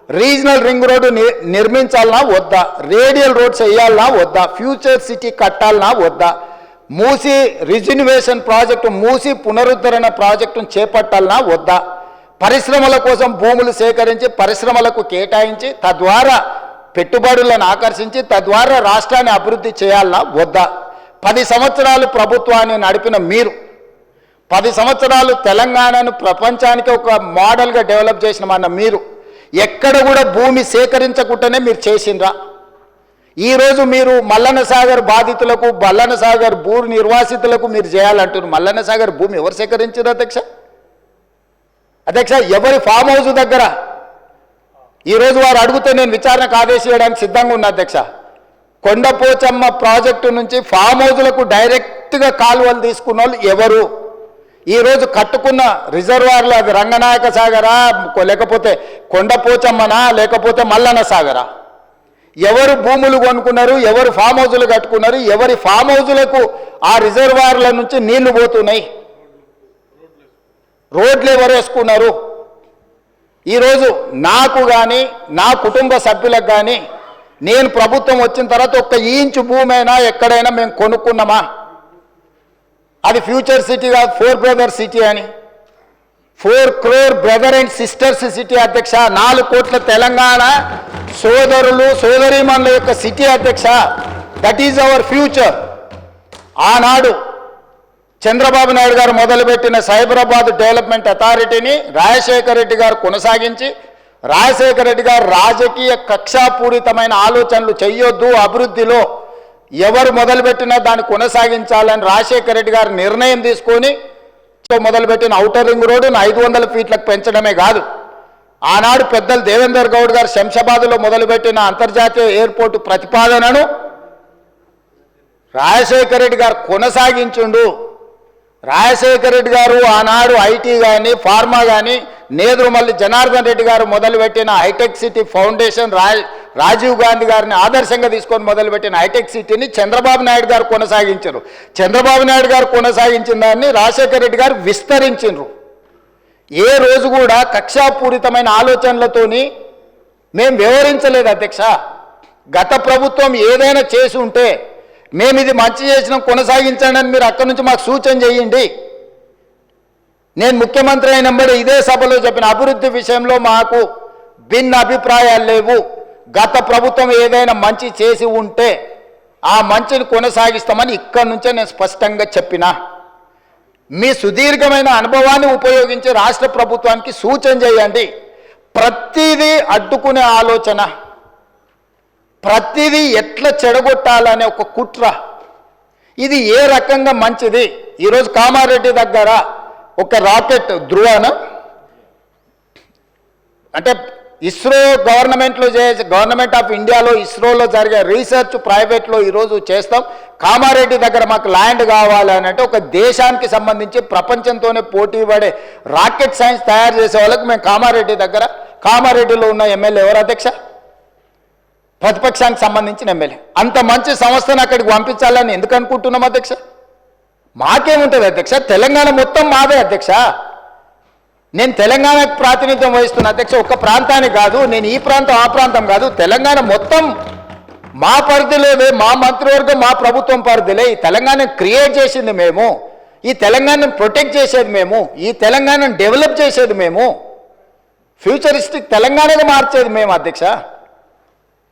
Regional ring road నిర్మించాలనా వద్దా, radial roads వేయాలనా వద్దా, future city కట్టాలనా వద్దా, మూసి రిజిన్యువేషన్ ప్రాజెక్టు, మూసి పునరుద్ధరణ ప్రాజెక్టును చేపట్టాలనా వద్దా, పరిశ్రమల కోసం భూములు సేకరించి పరిశ్రమలకు కేటాయించి తద్వారా పెట్టుబడులను ఆకర్షించి తద్వారా రాష్ట్రాన్ని అభివృద్ధి చేయాలనా వద్దా. 10 సంవత్సరాలు ప్రభుత్వాన్ని నడిపిన మీరు, 10 సంవత్సరాలు తెలంగాణను ప్రపంచానికి ఒక మోడల్గా డెవలప్ చేసిన మన మీరు ఎక్కడ కూడా భూమి సేకరించకుండానే మీరు చేసిండ్రా? ఈరోజు మీరు మల్లన్న సాగర్ బాధితులకు, మల్లన్న సాగర్ భూ నిర్వాసితులకు మీరు చేయాలంటున్నారు. మల్లన్న సాగర్ భూమి ఎవరు సేకరించారు అధ్యక్ష? అధ్యక్ష, ఎవరి ఫామ్ హౌస్ దగ్గర ఈరోజు వారు అడిగితే నేను విచారణకు ఆదేశించడానికి సిద్ధంగా ఉన్నా అధ్యక్ష. కొండపోచమ్మ ప్రాజెక్టు నుంచి ఫామ్ హౌజులకు డైరెక్ట్గా కాలువలు తీసుకున్న వాళ్ళు ఎవరు? ఈరోజు కట్టుకున్న రిజర్వాయర్లు అది రంగనాయక సాగరా, లేకపోతే కొండపోచమ్మనా, లేకపోతే మల్లన్న సాగరా? ఎవరు భూములు కొనుక్కున్నారు, ఎవరు ఫామ్ హౌజులు కట్టుకున్నారు, ఎవరి ఫామ్ హౌజులకు ఆ రిజర్వాయర్ల నుంచి నీళ్లు పోతున్నాయి, రోడ్లు ఎవరు వేసుకున్నారు? ఈరోజు నాకు కానీ నా కుటుంబ సభ్యులకు కానీ నేను ప్రభుత్వం వచ్చిన తర్వాత 1 ఇంచు భూమి అయినా ఎక్కడైనా మేము కొనుక్కున్నామా? అది ఫ్యూచర్ సిటీ కాదు, 4 బ్రదర్ సిటీ అని, 4 crore brother and sisters city అధ్యక్ష. 4 కోట్ల తెలంగాణ సోదరులు సోదరీమణుల యొక్క సిటీ అధ్యక్ష. That is our future. ఆనాడు చంద్రబాబు నాయుడు గారు మొదలుపెట్టిన సైబరాబాద్ డెవలప్మెంట్ అథారిటీని రాజశేఖర రెడ్డి గారు కొనసాగించి, రాజశేఖర రెడ్డి గారు రాజకీయ కక్షాపూరితమైన ఆలోచనలు చేయొద్దు, అభివృద్ధిలో ఎవరు మొదలుపెట్టినా దాన్ని కొనసాగించాలని రాజశేఖర రెడ్డి గారు నిర్ణయం తీసుకొని మొదలుపెట్టిన ఔటర్ రింగ్ రోడ్డును 500 ఫీట్లకు పెంచడమే కాదు, ఆనాడు పెద్దలు దేవేందర్ గౌడ్ గారు శంషాబాద్లో మొదలుపెట్టిన అంతర్జాతీయ ఎయిర్పోర్టు ప్రతిపాదనను రాజశేఖర రెడ్డి గారు కొనసాగించుండు. రాజశేఖర రెడ్డి గారు ఆనాడు ఐటీ కానీ ఫార్మా కానీ, నేదురుమల్లి జనార్దన్ రెడ్డి గారు మొదలుపెట్టిన హైటెక్ సిటీ ఫౌండేషన్, రాజీవ్ గాంధీ గారిని ఆదర్శంగా తీసుకొని మొదలుపెట్టిన హైటెక్ సిటీని చంద్రబాబు నాయుడు గారు కొనసాగించారు. చంద్రబాబు నాయుడు గారు కొనసాగించిన దాన్ని రాజశేఖర రెడ్డి గారు విస్తరించారు. ఏ రోజు కూడా కక్షాపూరితమైన ఆలోచనలతోని మేము వ్యవహరించలేదు అధ్యక్ష. గత ప్రభుత్వం ఏదైనా చేసి ఉంటే మేము ఇది మంచి చేసినాం కొనసాగించండి అని మీరు అక్కడి నుంచి మాకు సూచన చేయండి. నేను ముఖ్యమంత్రి అయినప్పుడు ఇదే సభలో చెప్పిన అభివృద్ధి విషయంలో మాకు భిన్న అభిప్రాయాలు లేవు. గత ప్రభుత్వం ఏదైనా మంచి చేసి ఉంటే ఆ మంచిని కొనసాగిస్తామని ఇక్కడి నుంచే నేను స్పష్టంగా చెప్పిన. మీ సుదీర్ఘమైన అనుభవాన్ని ఉపయోగించి రాష్ట్ర ప్రభుత్వానికి సూచన చేయండి. ప్రతిదీ అడ్డుకునే ఆలోచన, ప్రతిదీ ఎట్లా చెడగొట్టాలనే ఒక కుట్ర, ఇది ఏ రకంగా మంచిది? ఈరోజు కామారెడ్డి దగ్గర ఒక రాకెట్ ధృవన అంటే ఇస్రో గవర్నమెంట్లో గవర్నమెంట్ ఆఫ్ ఇండియాలో ఇస్రోలో జరిగే రీసెర్చ్ ప్రైవేట్లో ఈరోజు చేస్తాం. కామారెడ్డి దగ్గర మాకు ల్యాండ్ కావాలని అంటే ఒక దేశానికి సంబంధించి ప్రపంచంతోనే పోటీ పడే రాకెట్ సైన్స్ తయారు చేసే వాళ్ళకి మేము కామారెడ్డిలో ఉన్న ఎమ్మెల్యే ఎవరు అధ్యక్ష? ప్రతిపక్షానికి సంబంధించిన ఎమ్మెల్యే. అంత మంచి సంస్థను అక్కడికి పంపించాలని ఎందుకు అనుకుంటున్నాం అధ్యక్ష? మాకేముంటుంది అధ్యక్ష? తెలంగాణ మొత్తం మాదే అధ్యక్ష. నేను తెలంగాణకు ప్రాతినిధ్యం వహిస్తున్న అధ్యక్ష. ఒక ప్రాంతానికి కాదు, నేను ఈ ప్రాంతం ఆ ప్రాంతం కాదు, తెలంగాణ మొత్తం మా పరిధిలోనే, మా మంత్రివర్గం మా ప్రభుత్వం పరిధిలే. ఈ తెలంగాణను క్రియేట్ చేసింది మేము, ఈ తెలంగాణను ప్రొటెక్ట్ చేసేది మేము, ఈ తెలంగాణను డెవలప్ చేసేది మేము, ఫ్యూచరిస్టిక్ తెలంగాణగా మార్చేది మేము అధ్యక్ష.